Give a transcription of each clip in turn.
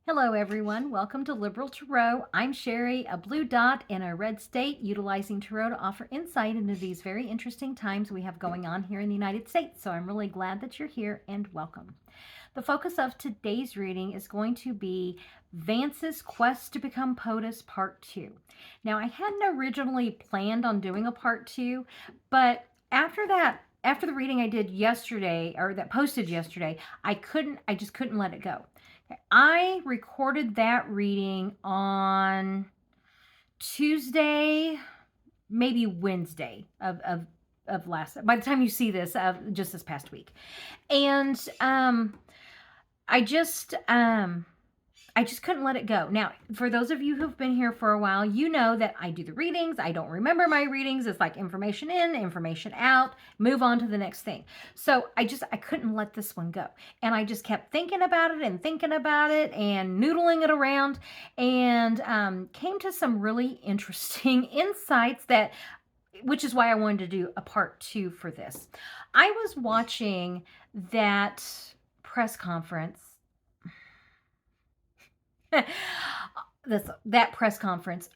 Hello, everyone. Welcome to Liberal Tarot. I'm Sherry, a blue dot in a red state, utilizing Tarot to offer insight into these very interesting times we have going on here in the United States. So I'm really glad that you're here and welcome. The focus of today's reading is going to be Vance's Quest to Become POTUS Part 2. Now, I hadn't originally planned on doing a Part 2, but after the reading I did yesterday, or that posted yesterday, I just couldn't let it go. I recorded that reading on Tuesday, maybe Wednesday of last, by the time you see this, just this past week. And I just I just couldn't let it go. Now, for those of you who've been here for a while, you know that I do the readings. I don't remember my readings. It's like information in, information out, move on to the next thing. So I couldn't let this one go. And I just kept thinking about it and noodling it around, and came to some really interesting insights which is why I wanted to do a part 2 for this. I was watching that press conference that press conference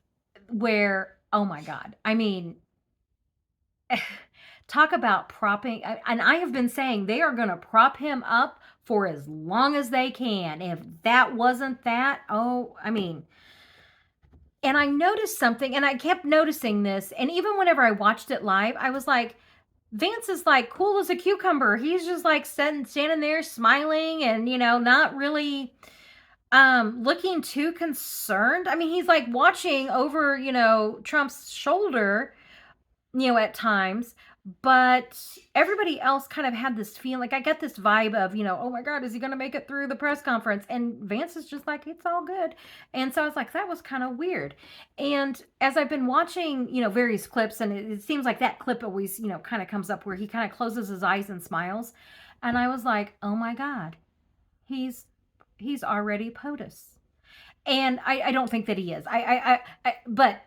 where, oh my God, I mean, talk about propping. And I have been saying they are going to prop him up for as long as they can. If that wasn't that, and I noticed something, and I kept noticing this, and even whenever I watched it live, I was like, Vance is like cool as a cucumber. He's just like standing there smiling and, not really looking too concerned. I mean, he's like watching over, Trump's shoulder, at times, but everybody else kind of had this feeling. Like, I get this vibe of, oh my God, is he going to make it through the press conference? And Vance is just like, it's all good. And so I was like, that was kind of weird. And as I've been watching, various clips, and it seems like that clip always, kind of comes up where he kind of closes his eyes and smiles. And I was like, oh my God, he's already POTUS. And I don't think that he is. But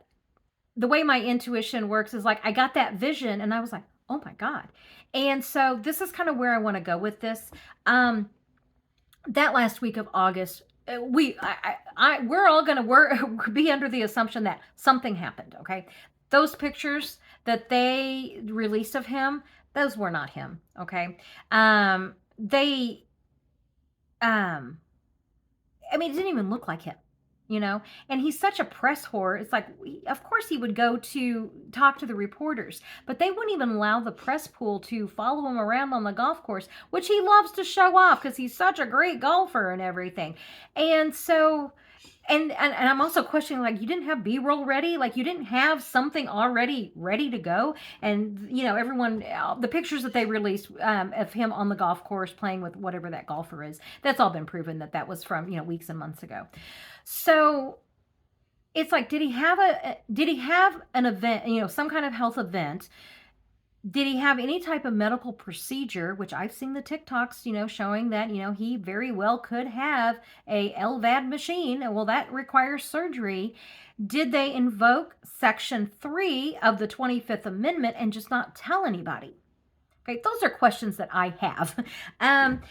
the way my intuition works is like, I got that vision and I was like, oh my God. And so this is kind of where I want to go with this. That last week of August, we're all going to be under the assumption that something happened. Okay. Those pictures that they released of him, those were not him. Okay. It didn't even look like him, and he's such a press whore. It's like, of course he would go to talk to the reporters, but they wouldn't even allow the press pool to follow him around on the golf course, which he loves to show off because he's such a great golfer and everything. And so, and I'm also questioning, like, you didn't have B-roll ready? Like, you didn't have something already ready to go? And, everyone, the pictures that they released of him on the golf course playing with whatever that golfer is, that's all been proven that was from, weeks and months ago. So it's like, did he have an event, some kind of health event? Did he have any type of medical procedure, which I've seen the TikToks, showing that, he very well could have a LVAD machine. Well, that requires surgery. Did they invoke Section 3 of the 25th Amendment and just not tell anybody? Okay, those are questions that I have. And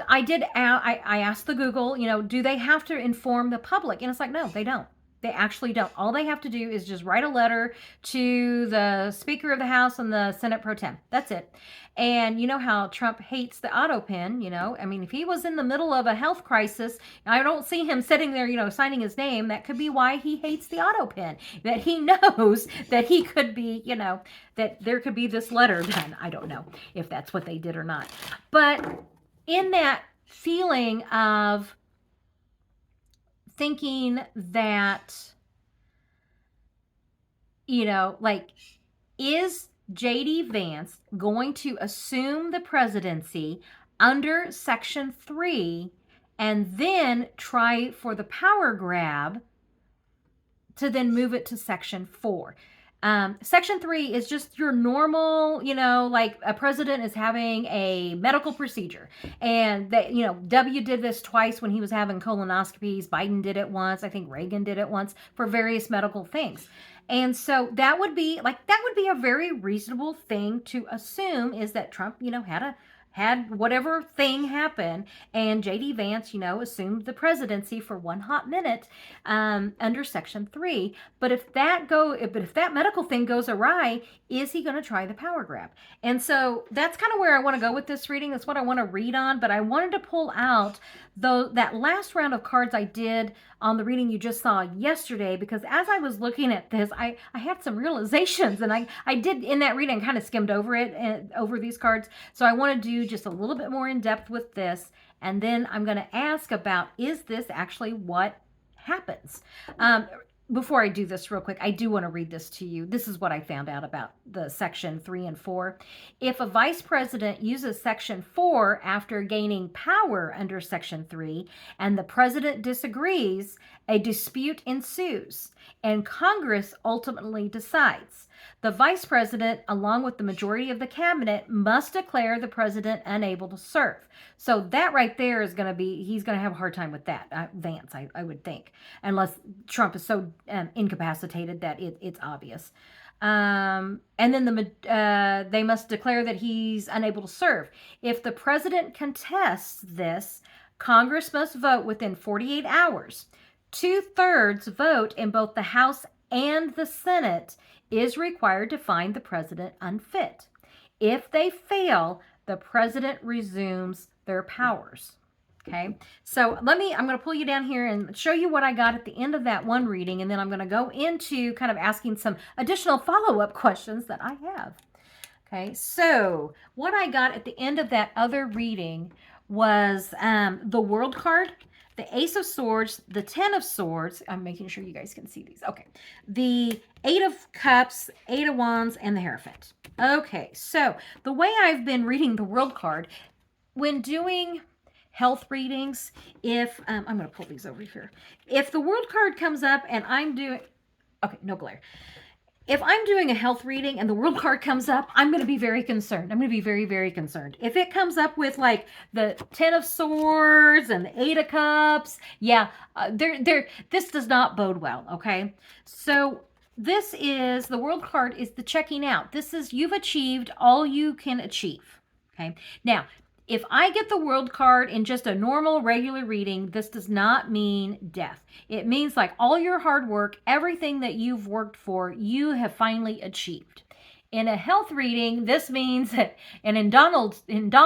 I asked the Google, do they have to inform the public? And it's like, no, they don't. They actually don't. All they have to do is just write a letter to the Speaker of the House and the Senate Pro Tem. That's it. And you know how Trump hates the auto pen, if he was in the middle of a health crisis, I don't see him sitting there, signing his name. That could be why he hates the auto pen, that he knows that he could be, that there could be this letter done. I don't know if that's what they did or not. But in that feeling of thinking that, is J.D. Vance going to assume the presidency under Section 3 and then try for the power grab to then move it to Section 4? Section 3 is just your normal, like a president is having a medical procedure. And that, W did this twice when he was having colonoscopies. Biden did it once. I think Reagan did it once for various medical things. And so that would be a very reasonable thing to assume, is that Trump, had whatever thing happen, and J.D. Vance, assumed the presidency for one hot minute under Section 3. But if that medical thing goes awry, is he going to try the power grab? And so that's kind of where I want to go with this reading. That's what I want to read on. But I wanted to pull out that last round of cards I did on the reading you just saw yesterday, because as I was looking at this, I had some realizations, and I did in that reading kind of skimmed over it and over these cards. So I want to do just a little bit more in depth with this, and then I'm going to ask about, is this actually what happens? Before I do this real quick, I do want to read this to you. This is what I found out about the Section 3 and 4. If a vice president uses Section 4 after gaining power under Section 3 and the president disagrees, a dispute ensues and Congress ultimately decides. The vice president, along with the majority of the cabinet, must declare the president unable to serve. So that right there is going to be, he's going to have a hard time with that, Vance, I would think, unless Trump is so incapacitated that it's obvious. And then they must declare that he's unable to serve. If the president contests this, Congress must vote within 48 hours. 2/3 vote in both the House and the Senate is required to find the president unfit. If they fail, the president resumes their powers. Okay, so I'm going to pull you down here and show you what I got at the end of that one reading, and then I'm going to go into kind of asking some additional follow-up questions that I have. Okay, so what I got at the end of that other reading was the World card, the Ace of Swords, the Ten of Swords. I'm making sure you guys can see these. Okay. The Eight of Cups, Eight of Wands, and the Hierophant. Okay, so the way I've been reading the World card, when doing health readings, if, I'm going to pull these over here. If the World card comes up and I'm doing, okay, no glare. If I'm doing a health reading and the World card comes up, I'm going to be very concerned. I'm going to be very, very concerned. If it comes up with like the Ten of Swords and the Eight of Cups, yeah, this does not bode well, okay? So this is, the World card is the checking out. This is, you've achieved all you can achieve, okay? Now, if I get the World card in just a normal, regular reading, this does not mean death. It means like all your hard work, everything that you've worked for, you have finally achieved. In a health reading, this means that, and in Don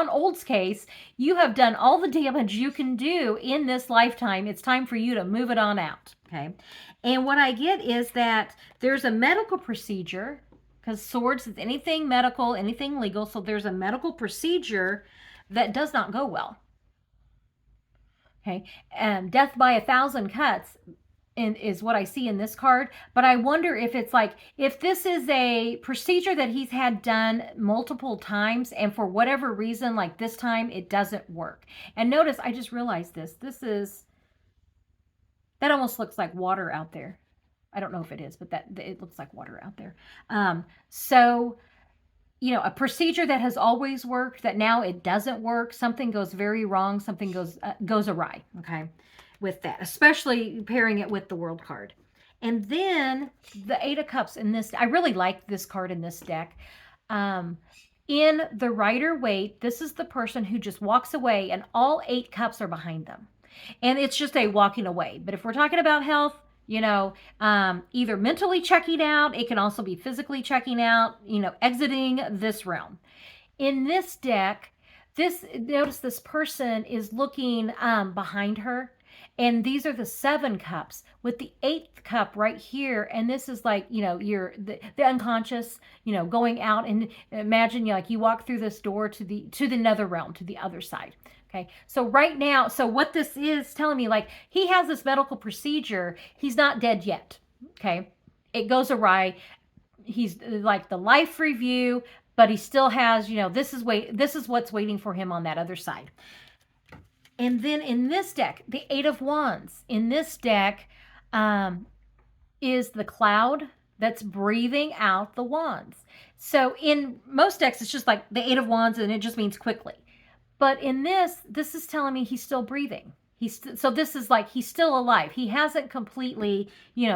Old's case, you have done all the damage you can do in this lifetime. It's time for you to move it on out, okay? And what I get is that there's a medical procedure, because swords is anything medical, anything legal, so there's a medical procedure that does not go well. Okay, death by 1,000 cuts is what I see in this card. But I wonder if it's like, if this is a procedure that he's had done multiple times, and for whatever reason, like this time, it doesn't work. And notice, I just realized this. That almost looks like water out there. I don't know if it is, but it looks like water out there. So, a procedure that has always worked, that now it doesn't work, something goes very wrong, something goes awry, okay, with that, especially pairing it with the World card. And then the Eight of Cups in this, I really like this card in this deck. In the Rider-Waite, this is the person who just walks away and all 8 cups are behind them. And it's just a walking away. But if we're talking about health, either mentally checking out, it can also be physically checking out, exiting this realm. In this deck, notice this person is looking behind her, and these are the 7 cups with the 8th cup right here. And this is like, you're the unconscious, going out, and imagine you walk through this door to the nether realm, to the other side. Okay, so right now, so what this is telling me, like, he has this medical procedure. He's not dead yet, okay? It goes awry. He's like the life review, but he still has, this is what's waiting for him on that other side. And then in this deck, the Eight of Wands, in this deck is the cloud that's breathing out the wands. So in most decks, it's just like the Eight of Wands, and it just means quickly. But in this is telling me he's still breathing. So this is like he's still alive. He hasn't completely,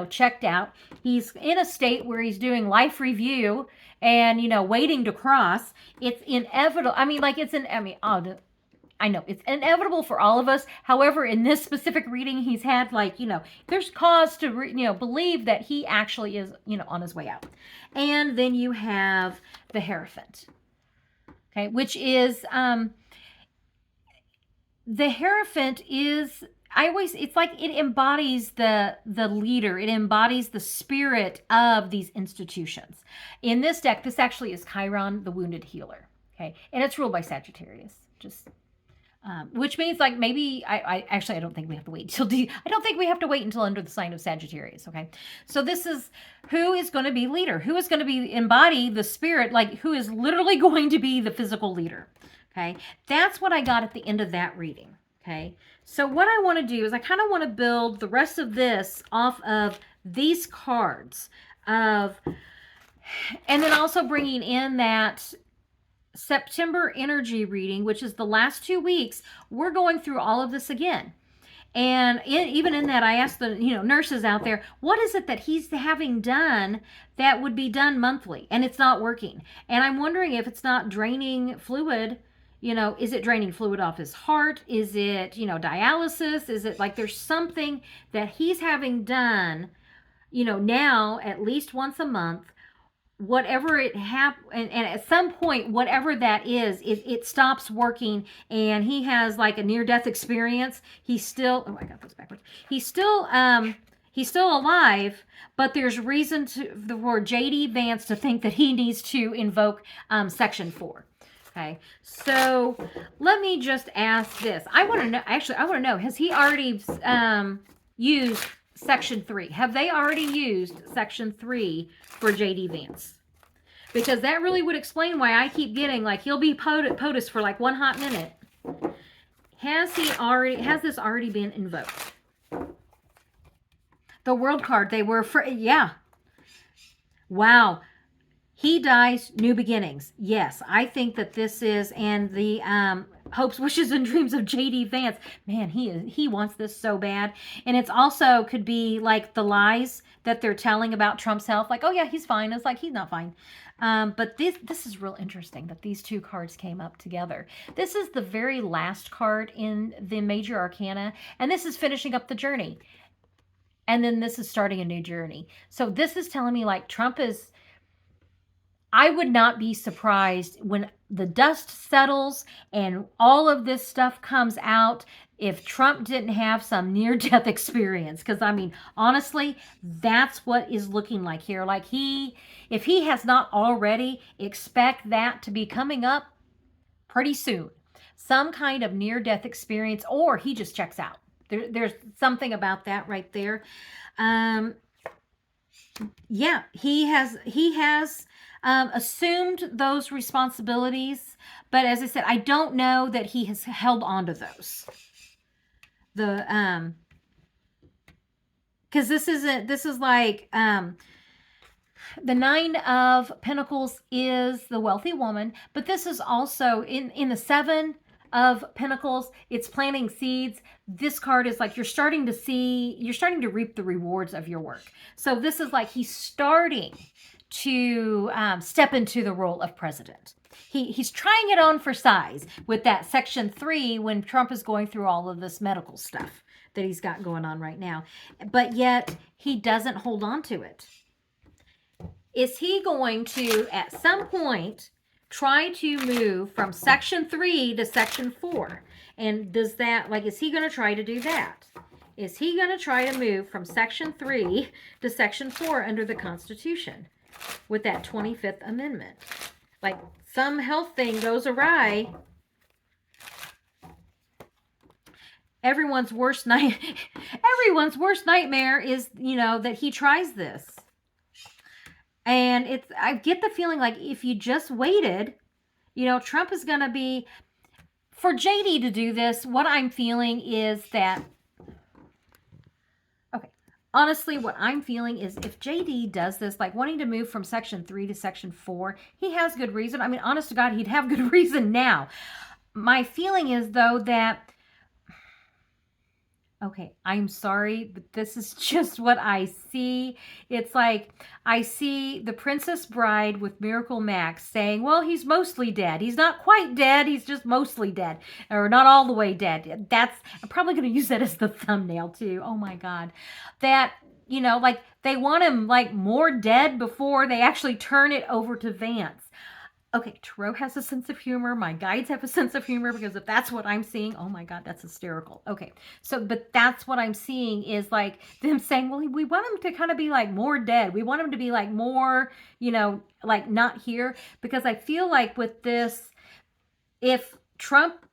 checked out. He's in a state where he's doing life review and, waiting to cross. It's inevitable. I mean, like I know it's inevitable for all of us. However, in this specific reading, he's had there's cause to believe that he actually is on his way out. And then you have the Hierophant, okay, which is the Hierophant is it's like it embodies the leader. It embodies the spirit of these institutions. In this deck, this actually is Chiron, the wounded healer. Okay, and it's ruled by Sagittarius. Just which means like maybe I don't think we have to wait until I don't think we have to wait until under the sign of Sagittarius. Okay, so this is who is going to be leader, who is going to be embody the spirit, like who is literally going to be the physical leader. Okay, that's what I got at the end of that reading. Okay, so what I want to do is I kind of want to build the rest of this off of these cards and then also bringing in that September energy reading, which is the last 2 weeks. We're going through all of this again. And even in that, I asked the nurses out there, what is it that he's having done that would be done monthly and it's not working? And I'm wondering if it's not draining fluid. Is it draining fluid off his heart? Is it, dialysis? Is it like there's something that he's having done, now at least once a month? Whatever it and at some point, whatever that is, it stops working and he has like a near-death experience. He's still, oh, I got this backwards. He's still alive, but there's reason for J.D. Vance to think that he needs to invoke Section 4. Okay, so let me just ask this. I want to know, has he already used Section 3? Have they already used Section 3 for J.D. Vance? Because that really would explain why I keep getting, like, he'll be POTUS for like 1 hot minute. Has this already been invoked? The World card, they were, yeah. Wow. He dies, new beginnings. Yes, I think that this is, and the hopes, wishes, and dreams of J.D. Vance. Man, he wants this so bad. And it's also could be like the lies that they're telling about Trump's health. Like, oh yeah, he's fine. It's like, he's not fine. But this is real interesting that these two cards came up together. This is the very last card in the major arcana. And this is finishing up the journey. And then this is starting a new journey. So this is telling me like Trump is, I would not be surprised when the dust settles and all of this stuff comes out if Trump didn't have some near-death experience. Because, I mean, honestly, that's what is looking like here. Like if he has not already, expect that to be coming up pretty soon. Some kind of near-death experience, or he just checks out. There's something about that right there. Yeah, he has assumed those responsibilities, but as I said, I don't know that he has held on to those. Because this is like the 9 of Pentacles is the wealthy woman, but this is also in the 7 of Pentacles, it's planting seeds. This card is like you're starting to reap the rewards of your work. So this is like he's starting to step into the role of president. He's trying it on for size with that Section 3 when Trump is going through all of this medical stuff that he's got going on right now. But yet he doesn't hold on to it. Is he going to, at some point, try to move from Section 3 to Section 4? And does that, like, is he going to try to do that? Is he going to try to move from Section 3 to Section 4 under the Constitution with that 25th Amendment? Like, some health thing goes awry. Everyone's worst nightmare is, that he tries this. And I get the feeling like if you just waited, Trump is going to be, for JD to do this, what I'm feeling is that, okay, honestly, what I'm feeling is if JD does this, like wanting to move from Section 3 to Section 4, he has good reason. I mean, honest to God, he'd have good reason now. My feeling is, though, that Okay, I'm sorry, but this is just what I see. It's like I see the Princess Bride with Miracle Max saying, well, he's mostly dead. He's not quite dead, he's just mostly dead, or not all the way dead. I'm probably going to use that as the thumbnail too. Oh my God. That, like they want him like more dead before they actually turn it over to Vance. Okay, Tarot has a sense of humor. My guides have a sense of humor because if that's what I'm seeing, oh my God, that's hysterical. Okay, so, but that's what I'm seeing is like them saying, well, we want him to kind of be like more dead. We want him to be like more, like not here. Because I feel like with this, if Trump,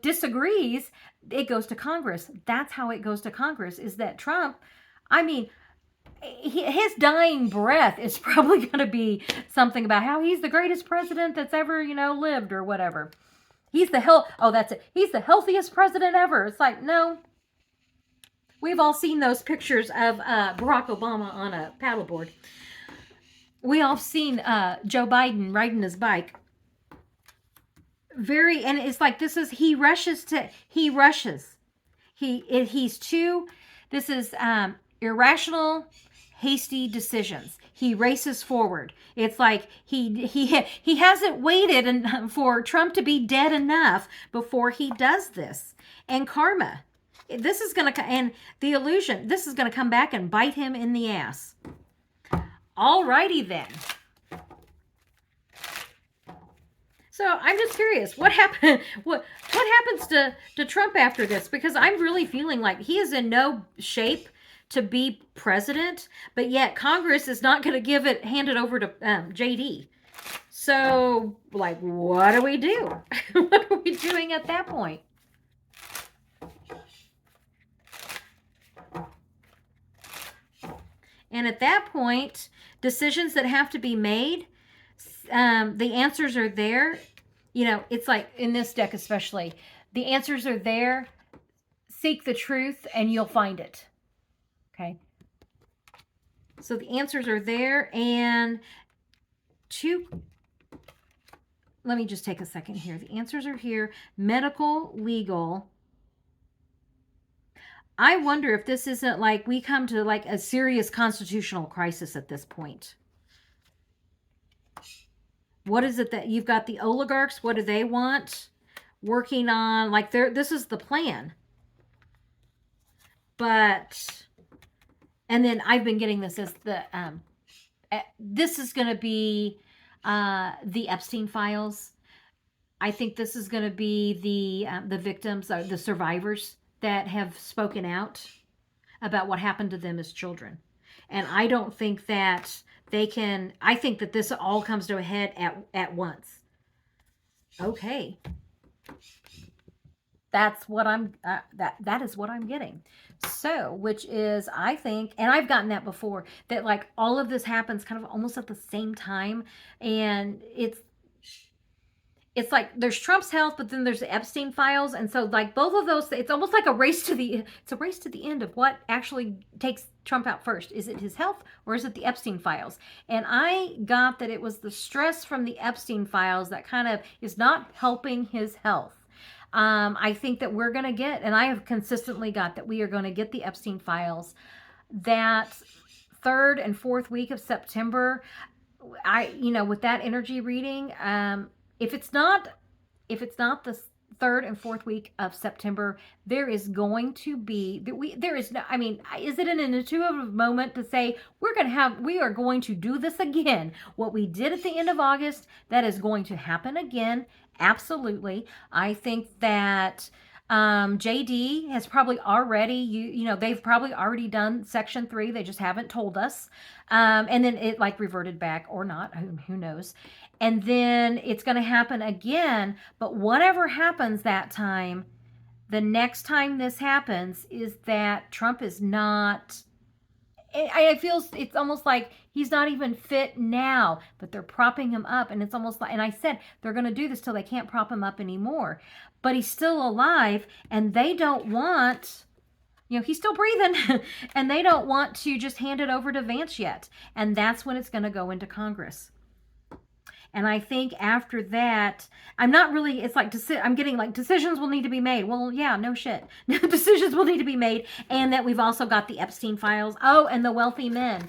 disagrees, it goes to Congress. That's how it goes to Congress is that Trump, I mean, his dying breath is probably going to be something about how he's the greatest president that's ever, lived or whatever. He's the that's it. He's the healthiest president ever. It's like, no. We've all seen those pictures of Barack Obama on a paddleboard. We all seen Joe Biden riding his bike. And it's like he rushes. He's too, this is irrational, hasty decisions. He races forward. It's like he hasn't waited for Trump to be dead enough before he does this. And karma, this is going to, and the illusion, this is going to come back and bite him in the ass. Alrighty then. So I'm just curious, what happened? What happens to Trump after this? Because I'm really feeling like he is in no shape to be president, but yet Congress is not going to hand it over to JD. So, like, what do we do? What are we doing at that point? And at that point, decisions that have to be made, the answers are there. It's like in this deck especially, the answers are there. Seek the truth and you'll find it. Okay. So the answers are there, and let me just take a second here. The answers are here. Medical, legal. I wonder if this isn't like we come to like a serious constitutional crisis at this point. What is it that you've got the oligarchs? What do they want? Working on like this is the plan. But, and then I've been getting this as this is going to be the Epstein files. I think this is going to be the victims, the survivors that have spoken out about what happened to them as children. And I don't think that I think that this all comes to a head at once. Okay. That's what that is what I'm getting. So, which is, I think, and I've gotten that before, that like all of this happens kind of almost at the same time. And it's like there's Trump's health, but then there's the Epstein files. And so like both of those, it's almost like a race to the end of what actually takes Trump out first. Is it his health or is it the Epstein files? And I got that it was the stress from the Epstein files that kind of is not helping his health. I think that we're going to get, and I have consistently got that we are going to get the Epstein files that 3rd and 4th week of September. With that energy reading, if it's not the 3rd and 4th week of September, there is going to be is it an intuitive moment to say we are going to do this again? What we did at the end of August, that is going to happen again. Absolutely. I think that JD has probably already, they've probably already done Section 3. They just haven't told us. And then it like reverted back or not. Who knows? And then it's going to happen again. But whatever happens that time, the next time this happens is that Trump is not... I feel it's almost like he's not even fit now, but they're propping him up. And it's almost like, and I said, they're going to do this till they can't prop him up anymore. But he's still alive and they don't want, he's still breathing and they don't want to just hand it over to Vance yet. And that's when it's going to go into Congress. And I think after that, I'm not really, it's like, I'm getting like decisions will need to be made. Well, yeah, no shit. Decisions will need to be made. And that we've also got the Epstein files. Oh, and the wealthy men.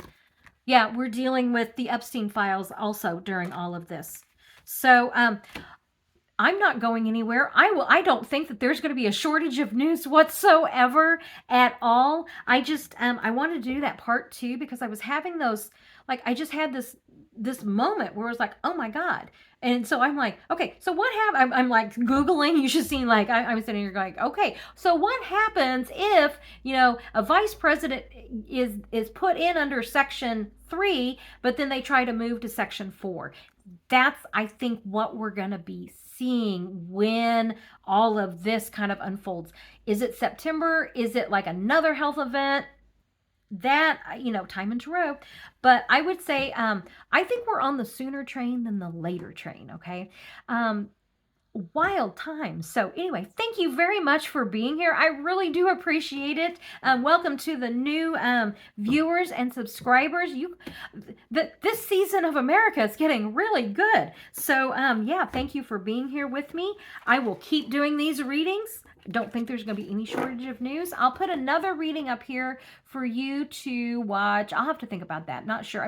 Yeah, we're dealing with the Epstein files also during all of this. So, I'm not going anywhere. I don't think that there's going to be a shortage of news whatsoever at all. I just I wanted to do that part 2 because I was having those, like, I just had this moment where I was like, oh my God. And so I'm like, okay, so what happened? I'm like Googling. You should see, like, I'm sitting here going, okay, so what happens if, a vice president is put in under Section 3, but then they try to move to Section 4? That's, I think, what we're going to be seeing when all of this kind of unfolds. Is it September? Is it like another health event? That, time and row. But I would say, I think we're on the sooner train than the later train, okay? Wild times. So anyway, thank you very much for being here. I really do appreciate it. Welcome to the new viewers and subscribers. This season of America is getting really good. So yeah, thank you for being here with me. I will keep doing these readings. Don't think there's going to be any shortage of news. I'll put another reading up here for you to watch. I'll have to think about that. Not sure.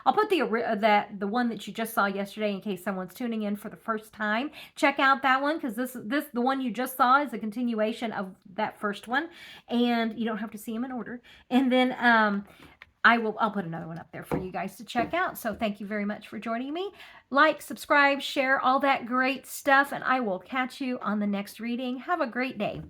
I'll put the one that you just saw yesterday in case someone's tuning in for the first time. Check out that one because the one you just saw is a continuation of that first one, and you don't have to see them in order. And then I'll put another one up there for you guys to check out. So thank you very much for joining me. Like, subscribe, share, all that great stuff, and I will catch you on the next reading. Have a great day.